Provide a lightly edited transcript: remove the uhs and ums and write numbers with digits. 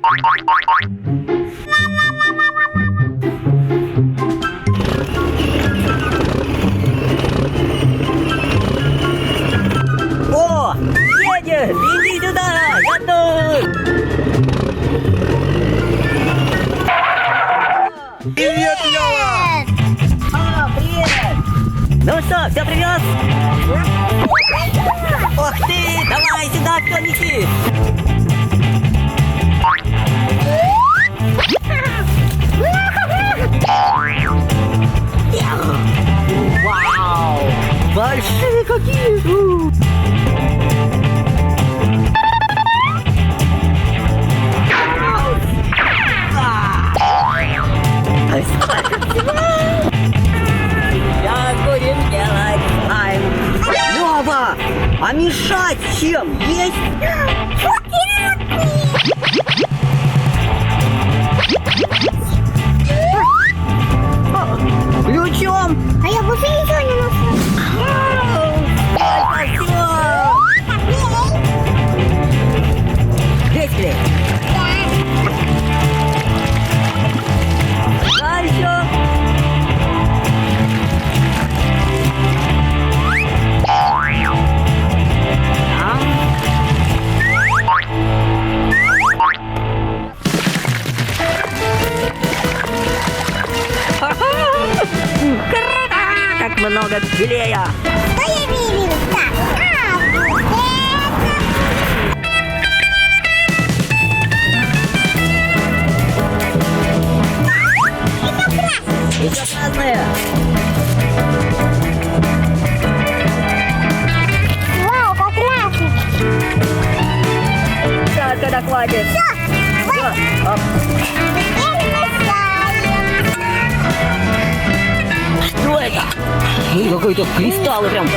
О, едет! Иди сюда! Я тут! Привет, Лёва! О, привет! Ну что, все привез? Ух ты! Давай сюда, кто неси! Вау! Большие какие! Сейчас будем делать слайм. Лёва, а мешать чем? Есть? Ключом? А я больше ничего не нашла. Спасибо! Здесь клей. А еще? Как много клея! Что я видел? Так, это красный. Еще красные! Вау, как красный. Сейчас, когда хватит! Все, Всё, оп. теперь мешаем. Что это? Какой-то кристаллы прям.